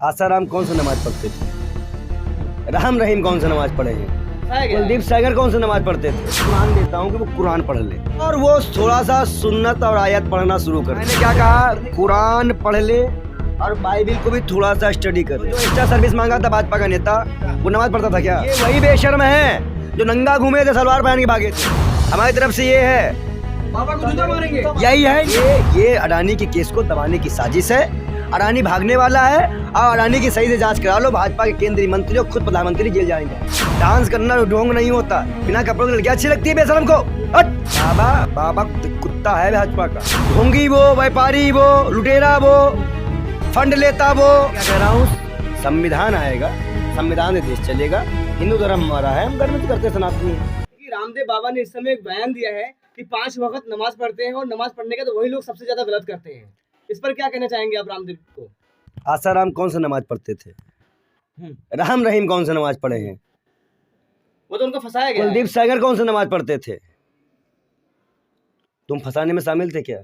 आसाराम कौन सा नमाज पढ़ते थे? राम रहीम कौन सा नमाज पढ़े हैं? कुलदीप सागर कौन सा नमाज पढ़ते थे? कुरान देता हूँ कि वो कुरान पढ़ ले और वो थोड़ा सा सुन्नत और आयत पढ़ना शुरू कर। मैंने क्या कहा? कुरान पढ़ ले और बाइबिल को भी थोड़ा सा स्टडी कर ले। जो एक्स्ट्रा सर्विस मांगा था भाजपा का नेता, वो नमाज पढ़ता था क्या? ये वही बेशर्म है जो नंगा घूमे थे, सलवार पहन के भागे थे। हमारी तरफ से ये है, बाबा को जूता मारेंगे। यही है। ये अडानी के केस को दबाने की साजिश है। अडानी भागने वाला है और अडानी की सही से जांच करा लो। भाजपा के केंद्रीय मंत्री और खुद प्रधानमंत्री जेल जाएंगे। डांस करना ढोंग नहीं होता। बिना कपड़ों की लड़कियां अच्छी लगती है बेशरम को। बाबा कुत्ता है भाजपा का। ढोंगी वो, व्यापारी वो, लुटेरा वो, फंड लेता वो। क्या कह रहा हूँ? संविधान आएगा, संविधान से देश चलेगा। हिंदू धर्म हमारा है, हम गर्व करते सनातनी है। रामदेव बाबा ने इस समय एक बयान दिया है कि 5 वक्त नमाज पढ़ते हैं और नमाज पढ़ने का तो वही लोग सबसे ज्यादा गलत करते हैं। इस पर क्या कहना चाहेंगे आप रामदेव को? आसाराम कौन सा नमाज पढ़ते थे? राम रहीम कौन सा नमाज पढ़े हैं? वो तो उनको फंसाया गया। कुलदीप सागर कौन सा नमाज पढ़ते थे? तुम फंसाने में शामिल थे क्या?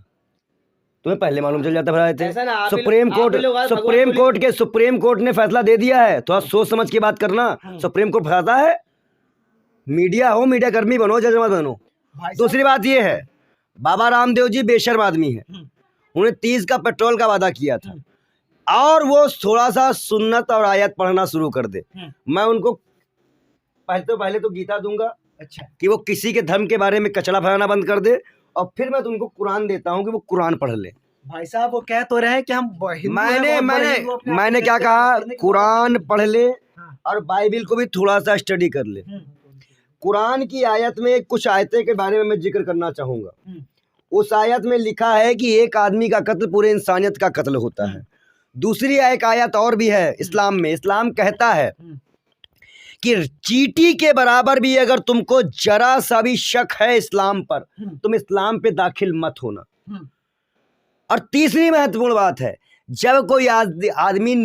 तुम्हें पहले मालूम चल जाता थे। सुप्रीम कोर्ट ने फैसला दे दिया है। थोड़ा सोच समझ के बात करना। सुप्रीम कोर्ट फंसाता है। मीडिया हो, मीडिया कर्मी बनो, जज मत बनो। दूसरी बात ये है, बाबा रामदेव जी बेशर्म आदमी है। उन्हें 30 का पेट्रोल का वादा किया था और वो थोड़ा सा सुन्नत और आयत पढ़ना शुरू कर दे। मैं उनको पहले तो गीता दूंगा। अच्छा, कि वो किसी के धर्म के बारे में कचड़ा फैलाना बंद कर दे और फिर मैं तुमको कुरान देता हूँ कि वो कुरान पढ़ ले। भाई साहब वो कह तो रहे हैं कि हम मैंने क्या कहा? कुरान पढ़ ले और बाइबिल को भी थोड़ा सा स्टडी कर ले। कुरान की आयत में कुछ आयतें के बारे में मैं जिक्र करना चाहूंगा। उस आयत में लिखा है कि एक आदमी का कत्ल पूरे इंसानियत का कत्ल होता है। दूसरी एक आयत और भी है इस्लाम में। इस्लाम कहता है कि चींटी के बराबर भी अगर तुमको जरा सा भी शक है इस्लाम पर, तुम इस्लाम पे दाखिल मत होना। और तीसरी महत्वपूर्ण बात है, जब कोई आदमी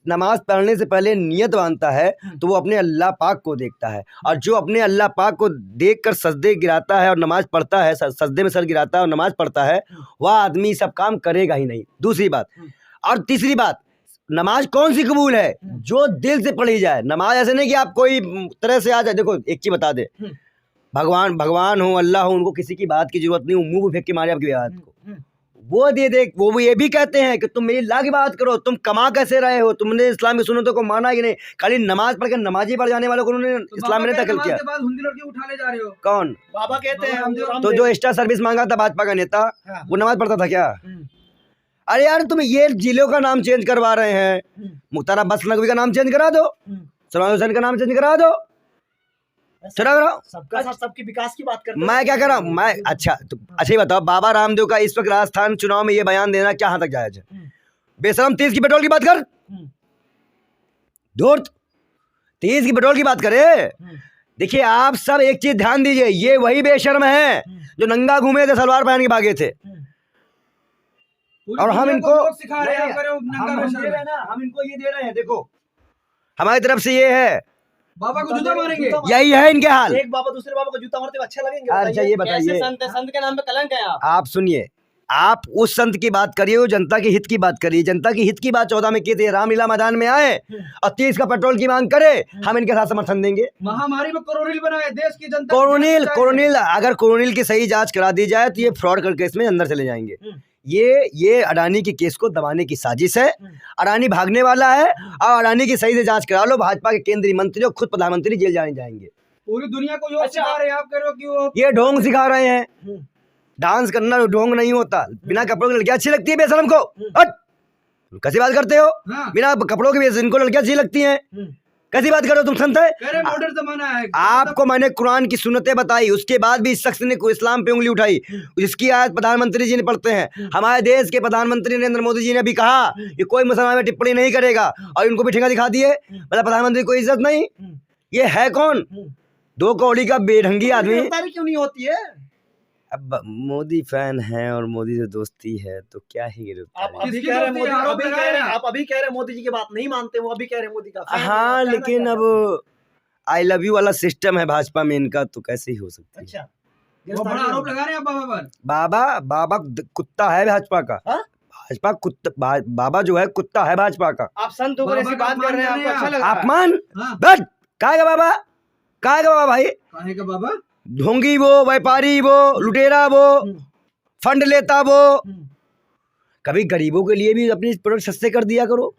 नमाज पढ़ने से पहले नियत बांधता है तो वो अपने अल्लाह पाक को देखता है, और जो अपने अल्लाह पाक को देखकर सजदे गिराता है और नमाज पढ़ता है, सजदे में सर गिराता है और नमाज पढ़ता है, वह आदमी सब काम करेगा ही नहीं। दूसरी बात। और तीसरी बात, नमाज कौन सी कबूल है? जो दिल से पढ़ी जाए। नमाज ऐसे नहीं कि आप कोई तरह से आ जाए। देखो एक चीज बता दे, भगवान हो, अल्लाह हो, उनको किसी की बात की जरूरत नहीं। मुंह फेंक के मारे आपकी बात को वो दे दे। वो ये भी कहते हैं कि तुम मेरी अल्लाह की बात करो, तुम कमा कैसे रहे हो, तुमने इस्लाम की सुन्नतों को माना कि नहीं। खाली नमाज पढ़ के नमाजी पढ़ जाने वालों को उन्होंने इस्लाम में दाखिल किया। उठा ले जा रहे हो। कौन? बाबा कहते हैं तो जो एक्स्ट्रा सर्विस मांगा था भाजपा का नेता, वो नमाज पढ़ता था क्या? अरे यार, तुम ये जिलों का नाम चेंज करवा रहे हैं। मुख्तार अब्बास नकवी का नाम चेंज करा दो, सलमान हुसैन का नाम चेंज करा दो। सबका साथ सबकी विकास की बात करते हैं। मैं क्या कर रहा हूँ? मैं अच्छा ही बताओ, बाबा रामदेव का इस वक्त राजस्थान चुनाव में ये बयान देना क्या हद तक जायज है? बेशरम 30 की पेट्रोल की बात कर। धूर्त 30 की पेट्रोल की बात करे। देखिए आप सब एक चीज ध्यान दीजिए, ये वही बेशर्म है जो नंगा घूमे थे, सलवार पहन के भागे थे। और हम इनको सिखा रहे हैं, हम इनको ये दे रहे हैं। देखो हमारी तरफ से ये है, बाबा को जूता मारेंगे। यही है इनके हाल। एक बाबा दूसरे बाबा को जूता मारते हुए अच्छा लगेंगे? अच्छा ये बताइए, संत के नाम पे कलंक है। आप सुनिए, आप उस संत की बात करिए, वो जनता के हित की बात करिए। जनता के हित की बात 14 में की थी। रामलीला मैदान में आए और 30 का पेट्रोल की मांग करे, हम इनके साथ समर्थन देंगे। महामारी में कोरोनिल बनाए देश की जनता। कोरोनिल अगर कोरोनिल की सही जांच करा दी जाए तो ये फ्रॉड करके इसमें अंदर चले जाएंगे। ये अडानी के केस को दबाने की साजिश है। अडानी भागने वाला है और अडानी की सही से जांच करा लो। भाजपा के केंद्रीय मंत्री और खुद प्रधानमंत्री जेल जाएंगे। पूरी दुनिया को यो सिखा रहे हैं, आप कह रहे हो कि वो ये ढोंग सिखा रहे हैं। डांस करना ढोंग नहीं होता। बिना कपड़ों की लड़कियां अच्छी लगती है बेशरम को। कैसी बात करते हो? बिना कपड़ों की इनको लड़कियां अच्छी लगती हैं। कैसी बात करो? तुम संत है? मॉडर्न जमाना है। आपको मैंने कुरान की सुन्नतें बताई, उसके बाद भी इस शख्स ने इस्लाम पे उंगली उठाई। जिसकी आयत प्रधानमंत्री जी ने पढ़ते हैं। हमारे देश के प्रधानमंत्री नरेंद्र मोदी जी ने भी कहा कि कोई मुसलमान में टिप्पणी नहीं करेगा, और इनको भी ठेका दिखा दिए। मतलब प्रधानमंत्री को इज्जत नहीं। ये है कौन? 2 कौड़ी का बेढंगी आदमी। क्यों नहीं होती है? अब मोदी फैन है और मोदी से दोस्ती है तो क्या ही गिरफ्तारी। आप अभी कह रहे हैं मोदी जी की बात नहीं मानते, वो अभी कह रहे हैं मोदी का फैन। हाँ, लेकिन अब आई लव यू वाला सिस्टम है भाजपा में इनका, तो कैसे ही हो सकता है। अच्छा, वो बड़ा आरोप लगा रहे हैं बाबा पर। बाबा कुत्ता है भाजपा का। भाजपा कुत्ता बाबा जो है कुत्ता है भाजपा का। आप संत होकर ऐसी बात कर रहे हैं, आपको अच्छा लग रहा है? अपमान बस काहे का बाबा, काहे का बाबा भाई, काहे का बाबा? ढोंगी वो, व्यापारी वो, लुटेरा वो, फंड लेता वो। कभी गरीबों के लिए भी अपनी प्रोडक्ट सस्ते कर दिया करो।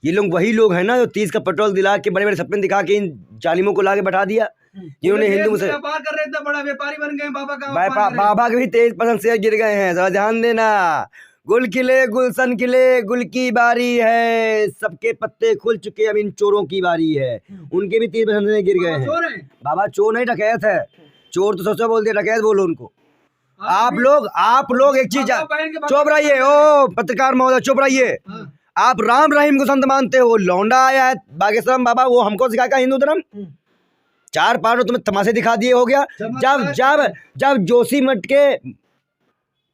ये लोग वही लोग हैं ना जो 30 का पेट्रोल दिला के, बड़े बड़े सपने दिखा के इन जालिमों को लाके बैठा दिया, जिन्होंने हिंदू मुसलमान व्यापार कर रहे थे, बड़ा व्यापारी बन गए, बाबा का बाबा के भी 23% शेयर गिर गए हैं। जरा ध्यान देना, गुल खिले गुलशन खिले, गुल की बारी है, सबके पत्ते खुल चुके, अब इन चोरों की बारी है। उनके भी 30% से गिर गए हैं। बाबा चोर नहीं डकैत है, चोर तो सोचो बोल दिया, डकैत बोलो उनको। आप लोग एक चीज चुप रहिए, ओ पत्रकार महोदय चुप रहिए। आप राम रहीम को संत मानते हो, लौंडा आया है बागेश्वर बाबा, वो हमको सिखाया हिंदू धर्म। 4 पार तुम्हें तमाशे दिखा दिए, हो गया। जब जोशी मठ के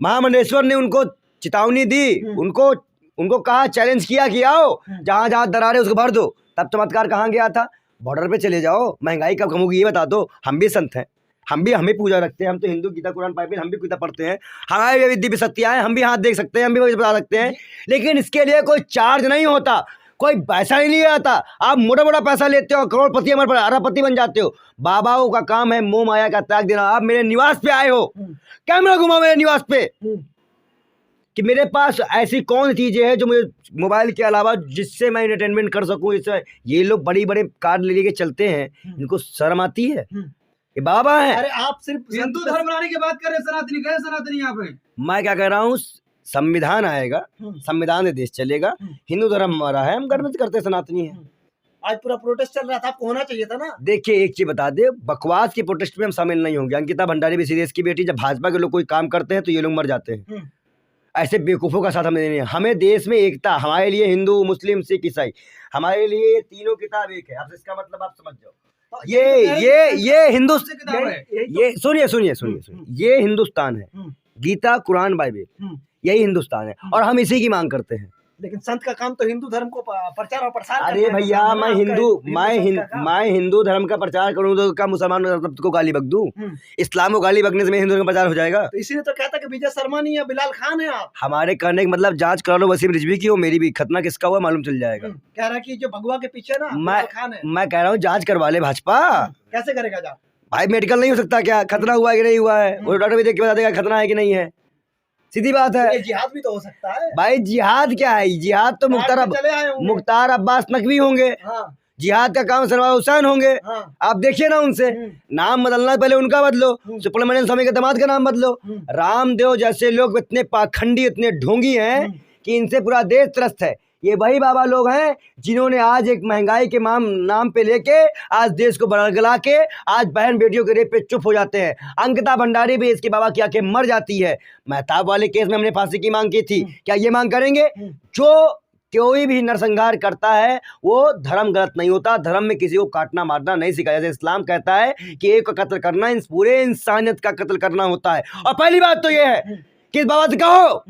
महामंडलेश्वर ने उनको चेतावनी दी, उनको कहा, चैलेंज किया कि आओ जहां जहां दरार है उसको भर दो, तब चमत्कार कहाँ गया था? बॉर्डर पे चले जाओ, महंगाई कब कम होगी ये बता दो। हम भी संत हैं, हमें पूजा रखते हैं, हम तो हिंदू गीता कुरान बाइबल हम भी गीता पढ़ते हैं, हमारे भी दिव्य सत्या है, हम भी हाथ देख सकते हैं, हम भी बता सकते हैं, लेकिन इसके लिए कोई चार्ज नहीं होता, कोई पैसा ही नहीं आता। आप मोटा मोटा पैसा लेते हो, करोड़पति हमारे अरबपति बन जाते हो। बाबाओं का काम है मोह माया का त्याग देना। आप मेरे निवास पे आए हो, कैमरा घुमाओ मेरे निवास पे, कि मेरे पास ऐसी कौन चीजें हैं जो मुझे मोबाइल के अलावा जिससे मैं एंटरटेनमेंट कर सकूं। इससे ये लोग बड़ी बड़े कार ले लेके चलते हैं, इनको शर्म आती है? ये बाबा है। अरे आप सिर्फ हिंदू धर्म बनाने की बात कर रहे हैं, सनातनी कह सनातनी यहाँ पे। मैं क्या कह रहा हूँ, संविधान आएगा, संविधान से देश चलेगा, हिंदू धर्म हमारा है, हम गर्व से करते सनातनी है। आज पूरा प्रोटेस्ट चल रहा था, आपको होना चाहिए था ना। देखिए एक चीज बता दे, बकवास की प्रोटेस्ट में हम शामिल नहीं होंगे। अंकिता भंडारी भी सीरियस की बेटी, जब भाजपा के लोग कोई काम करते हैं तो ये लोग मर जाते हैं। ऐसे बेवकूफ़ों का साथ हमें नहीं है। हमें देश में एकता, हमारे लिए हिंदू मुस्लिम सिख ईसाई, हमारे लिए तीनों किताब एक है। अब इसका मतलब आप समझ जाओ, ये हिंदुस्तान है, ये सुनिए, ये हिंदुस्तान है, गीता कुरान बाइबल यही हिंदुस्तान है, और हम इसी की मांग करते हैं। लेकिन संत का काम तो हिंदू धर्म को प्रचार और प्रसार। अरे भैया, मैं हिंदू धर्म का प्रचार करूँ तो क्या मुसलमान को गाली बक दूं? इस्लाम को गाली बकने से मेरे हिंदू धर्म का प्रचार हो जाएगा? तो इसीलिए तो कहता कि विजय शर्मा नहीं है, बिलाल खान है आप। हमारे कहने का मतलब जांच करा लो वसीम रिजवी की हो, मेरी भी, खतना किसका हुआ मालूम चल जाएगा। कह रहा है कि जो भगवा के पीछे ना बिलाल खान है। मैं कह रहा हूँ जांच करवा ले भाजपा। कैसे करेगा जांच? भाई मेडिकल नहीं हो सकता क्या, खतना हुआ है कि नहीं हुआ है? वो डॉक्टर भी देख के बता देगा खतना है कि नहीं है, सीधी बात है। जिहाद भी तो हो सकता है भाई। जिहाद क्या है? जिहाद तो मुख्तार अब्बास नकवी होंगे। जिहाद का काम सरवार हुसैन होंगे। आप देखिए ना, उनसे नाम बदलना, पहले उनका बदलो, सुब्रमण्यम स्वामी के दामाद का नाम बदलो। रामदेव जैसे लोग इतने पाखंडी, इतने ढोंगी हैं कि इनसे पूरा देश त्रस्त है। ये वही बाबा लोग हैं जिन्होंने आज एक महंगाई के नाम पे लेके आज देश को बड़गला के आज बहन बेटियों के रेप पे चुप हो जाते हैं। अंकिता भंडारी भी इसके बाबा की आंखें मर जाती है। मेहताब वाले केस में हमने फांसी की मांग की थी, क्या ये मांग करेंगे? जो कोई भी नरसंहार करता है वो धर्म गलत नहीं होता, धर्म में किसी को काटना मारना नहीं सिखाया। जैसे इस्लाम कहता है कि एक का कत्ल करना पूरे इंसानियत का कत्ल करना होता है। और पहली बात तो ये है कि इस बाबा से कहो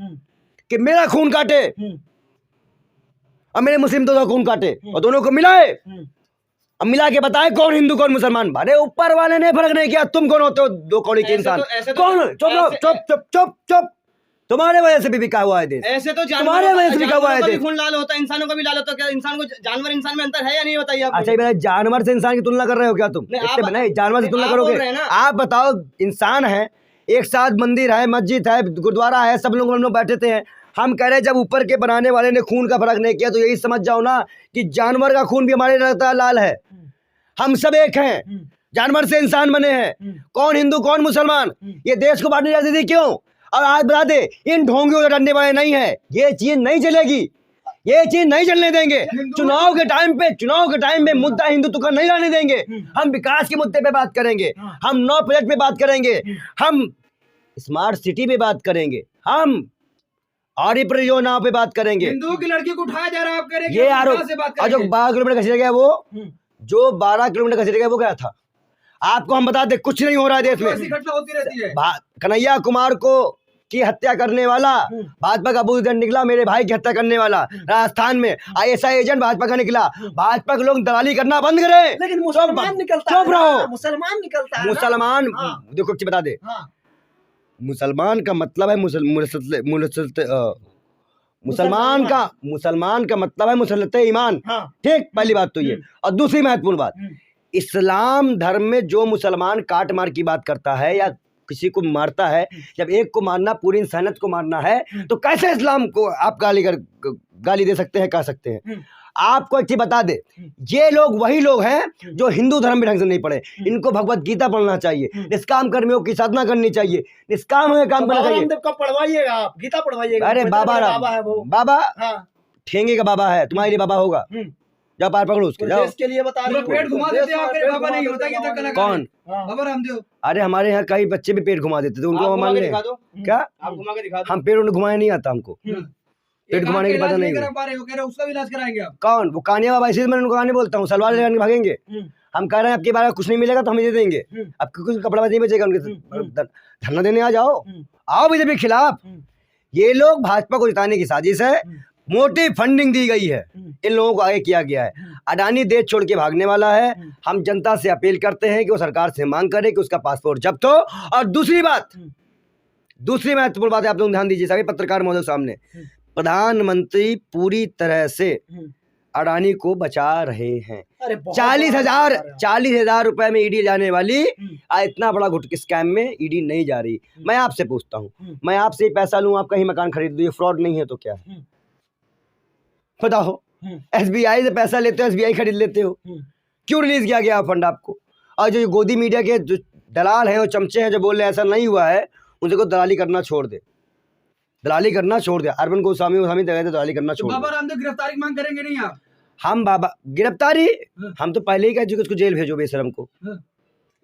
कि मेरा खून काटे और मेरे मुस्लिम दोस्तों खून काटे, और दोनों को मिलाए, अब मिला के बताए कौन हिंदू कौन मुसलमान। अरे ऊपर वाले ने फर्क नहीं किया, तुम कौन होते हो? 2 कौड़ी के इंसान कौन? चुप, तुम्हारे वजह से भी बिका हुआ है देश। ऐसे तो तुम्हारे वजह से बिका हुआ है देश। खून लाल होता है, इंसानों का भी लाल होता है। क्या इंसान को जानवर इंसान में अंतर है या नहीं, बताइए आप। अच्छा मेरा जानवर से इंसान की तुलना कर रहे हो क्या तुम? नहीं, जानवर से तुलना करोगे? आप बताओ, इंसान है, एक साथ मंदिर है, मस्जिद है, गुरुद्वारा है, सब लोग हम लोग बैठे थे। हम कह रहे हैं जब ऊपर के बनाने वाले ने खून का फर्क नहीं किया तो यही समझ जाओ ना कि जानवर का खून भी हमारे रहता है लाल है। हम सब एक हैं, जानवर से इंसान बने हैं। कौन हिंदू कौन मुसलमान, ये देश को बांटने जाती थी क्यों? और आज बता दे, इन ढोंगियों से डरने वाले नहीं है, ये चीज नहीं चलेगी, ये चीज नहीं चलने देंगे। चुनाव के टाइम पे मुद्दा हिंदुत्व का नहीं लाने देंगे। हम विकास के मुद्दे पे बात करेंगे, हम नौ प्रोजेक्ट पे बात करेंगे, हम स्मार्ट सिटी पे बात करेंगे, हम आरी परियोजनाओं पे बात करेंगे। हिंदुओं की लड़की को उठाया जा रहा है, आप कह रहे हैं ये आरोप। और जो 12 किलोमीटर घसीटा गया जो 12 किलोमीटर घसीटा गया वो क्या था? आपको हम बता दे, कुछ नहीं हो रहा है देश में। घटना होती रहती है। कन्हैया कुमार को की हत्या करने वाला भाजपा का बुजदन निकला, मेरे भाई की हत्या करने वाला राजस्थान में ISI एजेंट भाजपा का निकला। भाजपा के लोग दलाली करना बंद करें। लेकिन मुसलमान निकलता है, चुप रहो। मुसलमान निकलता है। मुसलमान देखो बता दे, मुसलमान का मतलब है मुसलमान का मतलब है मुसलत ईमान। हाँ। ठीक, पहली बात तो ये। और दूसरी महत्वपूर्ण बात, इस्लाम धर्म में जो मुसलमान काट मार की बात करता है या किसी को मारता है, जब एक को मारना पूरी इंसानियत को मारना है, तो कैसे इस्लाम को आप गाली दे सकते हैं, कह सकते हैं? आपको एक चीज बता दे, ये लोग वही लोग हैं जो हिंदू धर्म में ढंग से नहीं पढ़े। इनको भगवत गीता पढ़ना चाहिए, निष्काम कर्मियों की साधना करनी चाहिए, निष्काम हुए काम करना चाहिए। कब पढ़वाइएगा आप? गीता पढ़वाइएगा। अरे बाबा है वो। बाबा हाँ। ठेंगे का बाबा है, तुम्हारे लिए बाबा होगा। जाओ पार पकड़ो उसके, जाओ। देश के लिए बता रहे हो। पेट घुमा देते आप, मेरे बाबा नहीं होता गीता कलाकार। कौन? बाबा रामदेव। अरे हमारे यहाँ कई बच्चे भी पेट घुमा देते थे, उनको मान ले। क्या आप घुमा के दिखा दो। हम पेट उन्हें घुमाया नहीं आता हमको, पेट घुमाने की पता नहीं। करा पा रहे हो, कह रहे हो उसका भी इलाज कराएंगे आप। कौन? वो कानिया बाबा, इसी मैं उनको कानी बोलता हूँ, सलवार लेकर भागेंगे। हम कह रहे हैं आपके बारे में कुछ नहीं मिलेगा तो हम दे देंगे, अब कुछ कपड़ा नहीं बचेगा उनके। धरना देने आ जाओ, आओ बीजेपी के खिलाफ। ये लोग भाजपा को जिताने की साजिश है, मोटी फंडिंग दी गई है, इन लोगों को आगे किया गया है। अडानी देश छोड़ के भागने वाला है। हम जनता से अपील करते हैं कि वो सरकार से मांग करे कि उसका पासपोर्ट जब्त हो। और दूसरी महत्वपूर्ण बात है, आप लोग ध्यान दीजिए सभी पत्रकार महोदय सामने, प्रधानमंत्री पूरी तरह से अडानी को बचा रहे हैं। 40,000 रुपए में ईडी जाने वाली इतना बड़ा घुट स्कैम में ईडी नहीं जा रही। मैं आपसे पूछता हूँ, मैं आपसे पैसा लूँ, आप कहीं मकान खरीद दो, ये फ्रॉड नहीं है तो क्या है? बताओ। एसबीआई से पैसा लेते हो, एसबीआई खरीद लेते हो, क्यों रिलीज किया गया फंड आपको? और जो गोदी मीडिया के जो दलाल हैं और चमचे हैं जो बोल रहे हैं ऐसा नहीं हुआ है, उनसे को दलाली करना छोड़ दे, दलाली करना छोड़ दे। अरविंद गोस्वामी दलाली करना छोड़ दे। बाबा रामदेव गिरफ्तारी मांग करेंगे नहीं आप? हम बाबा गिरफ्तारी, हम तो पहले ही कह चुके इसको जेल भेजो बेशरम को,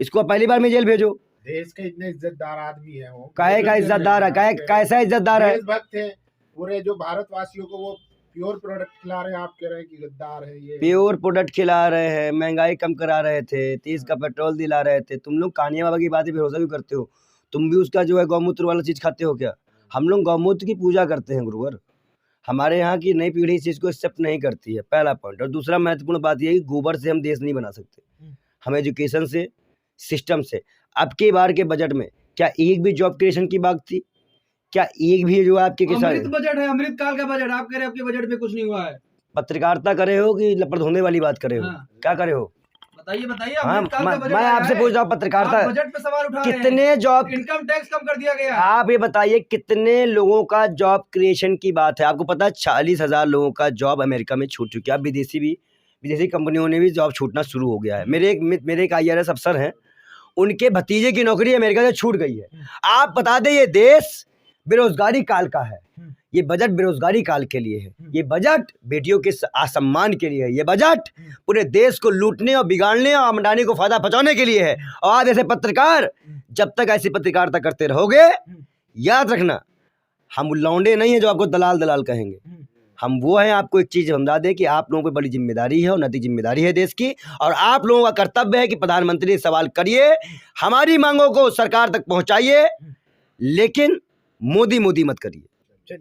इसको पहली बार में जेल भेजो। देश के इतने इज्जतदार आदमी है वो, काहे का इज्जतदार है? कैसा इज्जतदार है? देशभक्त है पूरे, जो भारतवासियों को वो प्योर प्रोडक्ट खिला रहे हैं। आप कह रहे हैं कि गद्दार है ये। प्योर प्रोडक्ट खिला रहे हैं, महंगाई कम करा रहे थे, 30 का पेट्रोल दिला रहे थे। तुम लोग कानिया बाबा की बातें भरोसा भी करते हो, तुम भी उसका जो है गौमूत्र वाला चीज खाते हो क्या? हम लोग गौमूत्र की पूजा करते हैं गुरुवर। हमारे यहाँ की नई पीढ़ी इस चीज़ को एक्सेप्ट नहीं करती है, पहला पॉइंट। और दूसरा महत्वपूर्ण बात यह है कि गोबर से हम देश नहीं बना सकते, हम एजुकेशन से, सिस्टम से। अब के बार के बजट में क्या एक भी जॉब क्रिएशन की बात थी? क्या एक भी जो आपके अमृत बजट है, अमृत काल का बजट, आप कह रहे हैं आपके बजट में कुछ नहीं हुआ है। पत्रकारिता करे हो कि लपड़ धोने वाली बात करे हो? क्या करे हो? बताइए। हाँ, मैं आपसे पूछ रहा हूँ, पत्रकारिता बजट पे सवाल उठा रहे हैं। कितने जॉब, इनकम टैक्स कम कर दिया गया। आप ये बताइए कितने लोगों का जॉब क्रिएशन की बात है? आपको पता है 40,000 लोगों का जॉब अमेरिका में छूट चुका है। विदेशी कंपनियों ने भी जॉब छूटना शुरू हो गया है। मेरे एक IRS अफसर हैं, उनके भतीजे की नौकरी अमेरिका से छूट गई है। आप बता दें, ये देश बेरोजगारी काल का है, ये बजट बेरोजगारी काल के लिए है, ये बजट बेटियों के असम्मान के लिए है, ये बजट पूरे देश को लूटने और बिगाड़ने और अडानी को फायदा पहुंचाने के लिए है। और आज ऐसे पत्रकार, जब तक ऐसी पत्रकारिता करते रहोगे, याद रखना, हम लौंडे नहीं है जो आपको दलाल कहेंगे। हम वो हैं, आपको एक चीज़ बता दें कि आप लोगों पर बड़ी जिम्मेदारी है और नैतिक जिम्मेदारी है देश की, और आप लोगों का कर्तव्य है कि प्रधानमंत्री से सवाल करिए, हमारी मांगों को सरकार तक पहुँचाइए, लेकिन मोदी मत करिए।